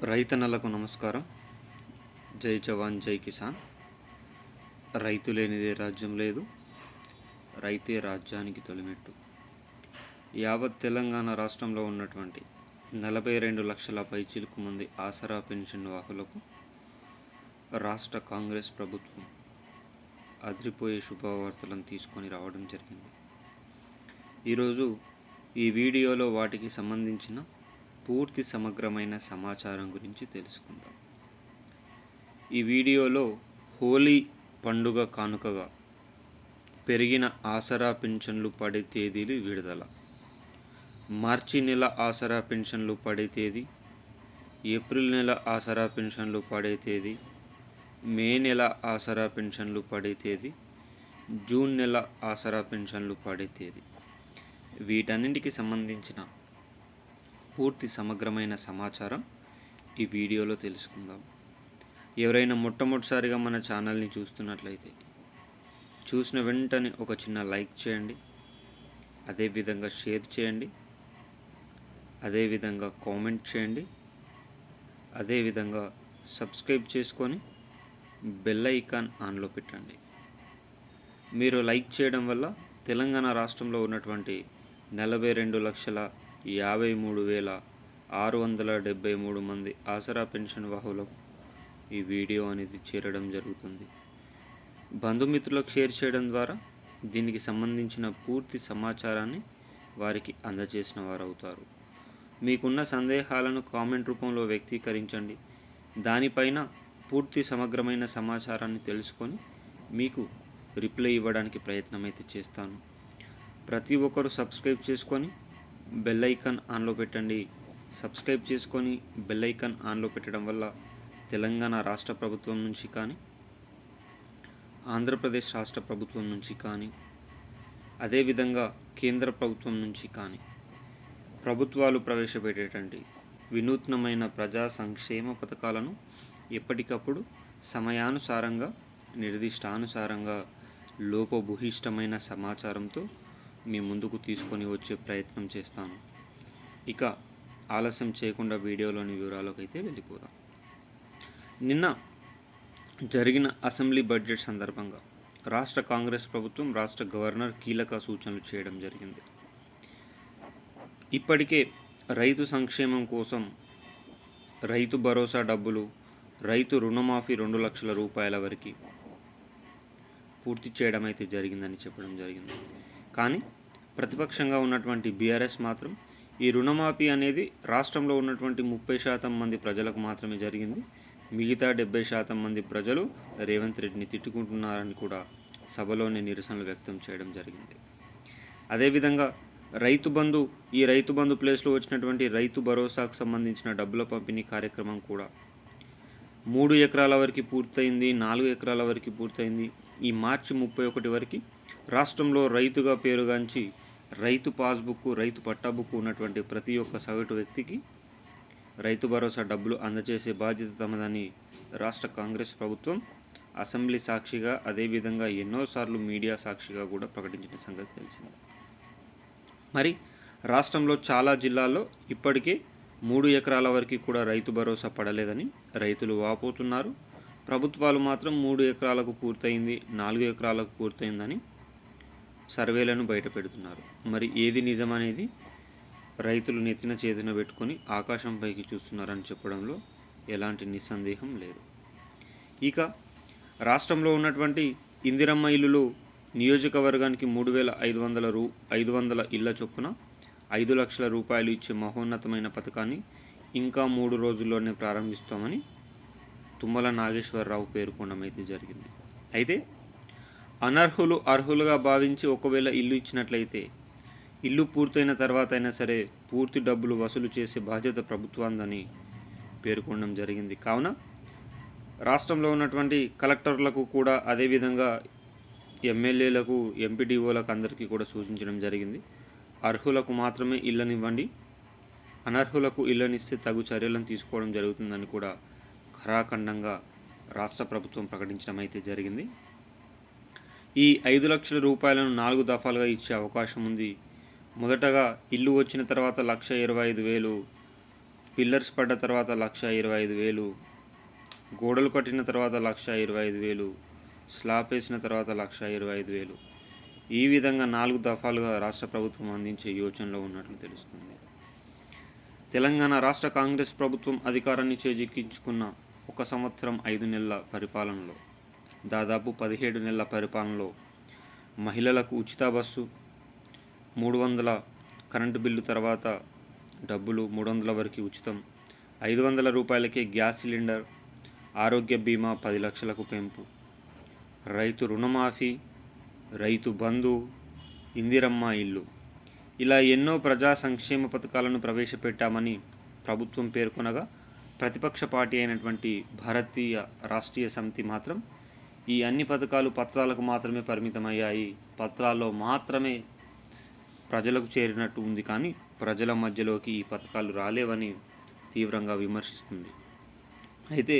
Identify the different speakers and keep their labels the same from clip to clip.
Speaker 1: రైతన్నలకు నమస్కారం. జై జవాన్ జై కిసాన్. రైతు లేనిదే రాజ్యం లేదు, రైతే రాజ్యానికి తొలిమెట్టు. యావత్ తెలంగాణ రాష్ట్రంలో ఉన్నటువంటి 42 లక్షల పైచిలుకు మంది ఆసరా పెన్షన్ వాహులకు రాష్ట్ర కాంగ్రెస్ ప్రభుత్వం అదిరిపోయే శుభవార్తలను తీసుకొని రావడం జరిగింది. ఈరోజు ఈ వీడియోలో వాటికి సంబంధించిన పూర్తి సమగ్రమైన సమాచారం గురించి తెలుసుకుందాం. ఈ వీడియోలో హోలీ పండుగ కానుకగా పెరిగిన ఆసరా పెన్షన్లు పడే తేదీలు విడుదల, మార్చి నెల ఆసరా పెన్షన్లు పడే తేదీ, ఏప్రిల్ నెల ఆసరా పెన్షన్లు పడే తేదీ, మే నెల ఆసరా పెన్షన్లు పడే తేదీ, జూన్ నెల ఆసరా పెన్షన్లు పడే తేదీ, వీటన్నింటికి సంబంధించిన పూర్తి సమగ్రమైన సమాచారం ఈ వీడియోలో తెలుసుకుందాం. ఎవరైనా మొట్టమొదటిసారిగా మన ఛానల్ని చూస్తున్నట్లయితే చూసిన వెంటనే ఒక చిన్న లైక్ చేయండి, అదేవిధంగా షేర్ చేయండి, అదేవిధంగా కామెంట్ చేయండి, అదేవిధంగా సబ్స్క్రైబ్ చేసుకొని బెల్ ఐకాన్ ఆన్లో పెట్టండి. మీరు లైక్ చేయడం వల్ల తెలంగాణ రాష్ట్రంలో ఉన్నటువంటి 42,53,673 మంది ఆసరా పెన్షన్ వాహులకు ఈ వీడియో అనేది చేరడం జరుగుతుంది. బంధుమిత్రులకు షేర్ చేయడం ద్వారా దీనికి సంబంధించిన పూర్తి సమాచారాన్ని వారికి అందజేసిన వారు అవుతారు. మీకున్న సందేహాలను కామెంట్ రూపంలో వ్యక్తీకరించండి. దానిపైన పూర్తి సమగ్రమైన సమాచారాన్ని తెలుసుకొని మీకు రిప్లై ఇవ్వడానికి ప్రయత్నం అయితే చేస్తాను. ప్రతి ఒక్కరూ సబ్స్క్రైబ్ చేసుకొని బెల్ ఐకాన్ ఆన్లో పెట్టండి. సబ్స్క్రైబ్ చేసుకొని బెల్ ఐకాన్ ఆన్లో పెట్టడం వల్ల తెలంగాణ రాష్ట్ర ప్రభుత్వం నుంచి కానీ, ఆంధ్రప్రదేశ్ రాష్ట్ర ప్రభుత్వం నుంచి కానీ, అదేవిధంగా కేంద్ర ప్రభుత్వం నుంచి కానీ ప్రభుత్వాలు ప్రవేశపెట్టేటువంటి వినూత్నమైన ప్రజా సంక్షేమ పథకాలను ఎప్పటికప్పుడు సమయానుసారంగా, నిర్దిష్టానుసారంగా లోపభూయిష్టమైన సమాచారంతో మీ ముందుకు తీసుకొని వచ్చే ప్రయత్నం చేస్తాను. ఇక ఆలస్యం చేయకుండా వీడియోలోని వివరాలకు అయితే వెళ్ళిపోదాం. నిన్న జరిగిన అసెంబ్లీ బడ్జెట్ సందర్భంగా రాష్ట్ర కాంగ్రెస్ ప్రభుత్వం, రాష్ట్ర గవర్నర్ కీలక సూచనలు చేయడం జరిగింది. ఇప్పటికే రైతు సంక్షేమం కోసం రైతు భరోసా డబ్బులు, రైతు రుణమాఫీ 2 లక్షల రూపాయల వరకు పూర్తి చేయడం అయితే జరిగిందని చెప్పడం జరిగింది. కానీ ప్రతిపక్షంగా ఉన్నటువంటి బీఆర్ఎస్ మాత్రం ఈ రుణమాఫీ అనేది రాష్ట్రంలో ఉన్నటువంటి 30% మంది ప్రజలకు మాత్రమే జరిగింది, మిగతా 70% మంది ప్రజలు రేవంత్ రెడ్డిని తిట్టుకుంటున్నారని కూడా సభలోనే నిరసనలు వ్యక్తం చేయడం జరిగింది. అదేవిధంగా ఈ రైతు బంధు ప్లేస్లో వచ్చినటువంటి రైతు భరోసాకు సంబంధించిన డబ్బుల పంపిణీ కార్యక్రమం కూడా 3 ఎకరాల వరకు పూర్తయింది, 4 ఎకరాల వరకు పూర్తయింది. ఈ మార్చి 31 వరకు రాష్ట్రంలో రైతుగా పేరుగాంచి రైతు పాస్బుక్, రైతు పట్టాబుక్ ఉన్నటువంటి ప్రతి ఒక్క సగటు వ్యక్తికి రైతు భరోసా డబ్బులు అందజేసే బాధ్యత తమదని రాష్ట్ర కాంగ్రెస్ ప్రభుత్వం అసెంబ్లీ సాక్షిగా, అదేవిధంగా ఎన్నోసార్లు మీడియా సాక్షిగా కూడా ప్రకటించిన సంగతి తెలిసింది. మరి రాష్ట్రంలో చాలా జిల్లాల్లో ఇప్పటికే 3 ఎకరాల వరకు కూడా రైతు భరోసా పడలేదని రైతులు వాపోతున్నారు. ప్రభుత్వాలు మాత్రం 3 ఎకరాలకు పూర్తయింది, 4 ఎకరాలకు పూర్తయిందని సర్వేలను బయట పెడుతున్నారు. మరి ఏది నిజమనేది రైతులు నెత్తిన చేతిన పెట్టుకొని ఆకాశం పైకి చూస్తున్నారని చెప్పడంలో ఎలాంటి నిస్సందేహం లేదు. ఇక రాష్ట్రంలో ఉన్నటువంటి ఇందిరమ్మ ఇల్లులు నియోజకవర్గానికి 3,500 ఇళ్ల చొప్పున 5 లక్షల రూపాయలు ఇచ్చే మహోన్నతమైన పథకాన్ని ఇంకా 3 రోజుల్లోనే ప్రారంభిస్తామని తుమ్మల నాగేశ్వరరావు పేర్కొనడం అయితే జరిగింది. అయితే అనర్హులు అర్హులుగా భావించి ఒకవేళ ఇల్లు ఇచ్చినట్లయితే ఇల్లు పూర్తయిన తర్వాత అయినా సరే పూర్తి డబ్బులు వసూలు చేసే బాధ్యత ప్రభుత్వాందని పేర్కొనడం జరిగింది. కావున రాష్ట్రంలో ఉన్నటువంటి కలెక్టర్లకు కూడా, అదేవిధంగా ఎమ్మెల్యేలకు, ఎంపీడీఓలకు అందరికీ కూడా సూచించడం జరిగింది. అర్హులకు మాత్రమే ఇళ్ళనివ్వండి, అనర్హులకు ఇళ్ళనిస్తే తగు చర్యలను తీసుకోవడం జరుగుతుందని కూడా ఖరాఖండంగా రాష్ట్ర ప్రభుత్వం ప్రకటించడం అయితే జరిగింది. ఈ 5 లక్షల రూపాయలను 4 దఫాలుగా ఇచ్చే అవకాశం ఉంది. మొదటగా ఇల్లు వచ్చిన తర్వాత 1,25,000 పిల్లర్స్ పడ్డ తర్వాత 1,25,000, గోడలు కట్టిన తర్వాత 1,25,000, స్లాబ్ వేసిన తర్వాత 1,25,000. ఈ విధంగా 4 దఫాలుగా రాష్ట్ర ప్రభుత్వం అందించే యోచనలో ఉన్నట్లు తెలుస్తుంది. తెలంగాణ రాష్ట్ర కాంగ్రెస్ ప్రభుత్వం అధికారాన్ని చేజిక్కించుకున్న 1 సంవత్సరం 5 నెలల పరిపాలనలో, దాదాపు 17 నెలల పరిపాలనలో మహిళలకు ఉచిత బస్సు, 300 కరెంటు బిల్లు తర్వాత డబ్బులు 300 వరకు ఉచితం, 500 రూపాయలకే గ్యాస్ సిలిండర్, ఆరోగ్య బీమా 10 లక్షలకు పెంపు, రైతు రుణమాఫీ, రైతు బంధు, ఇందిరమ్మ ఇల్లు, ఇలా ఎన్నో ప్రజా సంక్షేమ పథకాలను ప్రవేశపెట్టామని ప్రభుత్వం పేర్కొనగా, ప్రతిపక్ష పార్టీ అయినటువంటి భారతీయ రాష్ట్రీయ సమితి మాత్రం ఈ అన్ని పథకాలు పత్రాలకు మాత్రమే పరిమితమయ్యాయి, పత్రాల్లో మాత్రమే ప్రజలకు చేరినట్టు ఉంది, కానీ ప్రజల మధ్యలోకి ఈ పథకాలు రాలేవని తీవ్రంగా విమర్శిస్తుంది. అయితే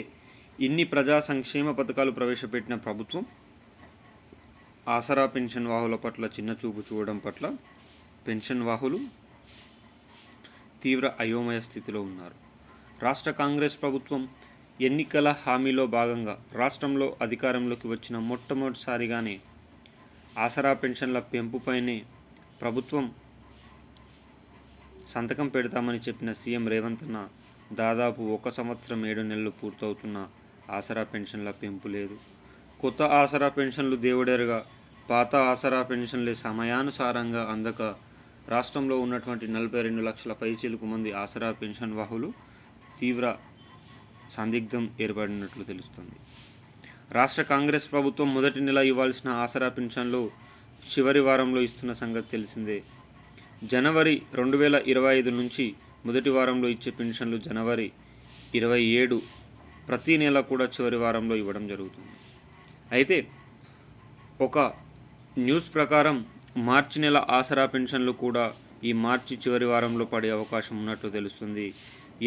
Speaker 1: ఇన్ని ప్రజా సంక్షేమ పథకాలు ప్రవేశపెట్టిన ప్రభుత్వం ఆసరా పెన్షన్ వాహుల పట్ల చిన్న చూపు చూడడం పట్ల పెన్షన్ వాహులు తీవ్ర అయోమయ స్థితిలో ఉన్నారు. రాష్ట్ర కాంగ్రెస్ ప్రభుత్వం ఎన్నికల హామీలో భాగంగా రాష్ట్రంలో అధికారంలోకి వచ్చిన మొట్టమొదటిసారిగానే ఆసరా పెన్షన్ల పెంపుపైనే ప్రభుత్వం సంతకం పెడతామని చెప్పిన సీఎం రేవంత్ అన్న దాదాపు 1 సంవత్సరం 7 నెలలు పూర్తవుతున్న ఆసరా పెన్షన్ల పెంపు లేదు. కొత్త ఆసరా పెన్షన్లు దేవుడెరుగా, పాత ఆసరా పెన్షన్లే సమయానుసారంగా అందక రాష్ట్రంలో ఉన్నటువంటి 42 లక్షల పైచిలుకు మంది ఆసరా పెన్షన్ వాహులు తీవ్ర సందిగ్ధం ఏర్పడినట్లు తెలుస్తుంది. రాష్ట్ర కాంగ్రెస్ ప్రభుత్వం మొదటి నెల ఇవ్వాల్సిన ఆసరా పెన్షన్లు చివరి వారంలో ఇస్తున్న సంగతి తెలిసిందే. జనవరి 2025 నుంచి మొదటి వారంలో ఇచ్చే పెన్షన్లు జనవరి 27 ప్రతి నెల కూడా చివరి వారంలో ఇవ్వడం జరుగుతుంది. అయితే ఒక న్యూస్ ప్రకారం మార్చి నెల ఆసరా పెన్షన్లు కూడా ఈ మార్చి చివరి వారంలో పడే అవకాశం ఉన్నట్లు తెలుస్తుంది.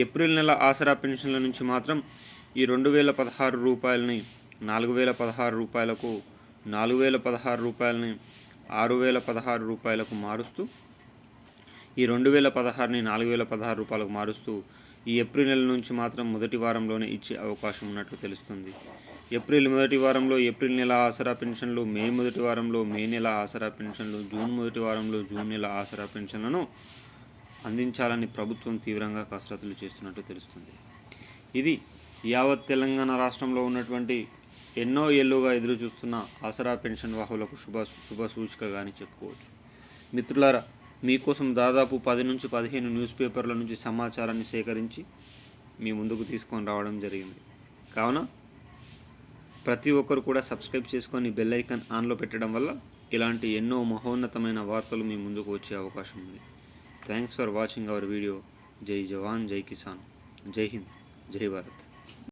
Speaker 1: ఏప్రిల్ నెల ఆసరా పెన్షన్ల నుంచి మాత్రం ఈ 2,016 రూపాయలని 4,016 రూపాయలకు, 4,016 రూపాయలని 6,016 రూపాయలకు మారుస్తూ, ఈ 2,016ని 4,016 రూపాయలకు మారుస్తూ ఈ ఏప్రిల్ నెల నుంచి మాత్రం మొదటి వారంలోనే ఇచ్చే అవకాశం ఉన్నట్లు తెలుస్తుంది. ఏప్రిల్ మొదటి వారంలో ఏప్రిల్ నెల ఆసరా పెన్షన్లు, మే మొదటి వారంలో మే నెల ఆసరా పెన్షన్లు, జూన్ మొదటి వారంలో జూన్ నెల ఆసరా పెన్షన్లను అందించాలని ప్రభుత్వం తీవ్రంగా కసరత్తులు చేస్తున్నట్టు తెలుస్తుంది. ఇది యావత్ తెలంగాణ రాష్ట్రంలో ఉన్నటువంటి ఎన్నో ఏళ్ళుగా ఎదురు చూస్తున్న ఆసరా పెన్షన్ వాహులకు శుభ సూచికగాని చెప్పుకోవచ్చు. మిత్రులారా, మీకోసం దాదాపు 10 నుంచి 15 న్యూస్ పేపర్ల నుంచి సమాచారాన్ని సేకరించి మీ ముందుకు తీసుకొని రావడం జరిగింది. కావున ప్రతి ఒక్కరు కూడా సబ్స్క్రైబ్ చేసుకొని బెల్ ఐకాన్ ఆన్లో పెట్టడం వల్ల ఇలాంటి ఎన్నో మహోన్నతమైన వార్తలు మీ ముందుకు వచ్చే అవకాశం ఉంది. Thanks for watching our video. జై జవాన్, జై కిసాన్, జై హింద్, జై భారత్.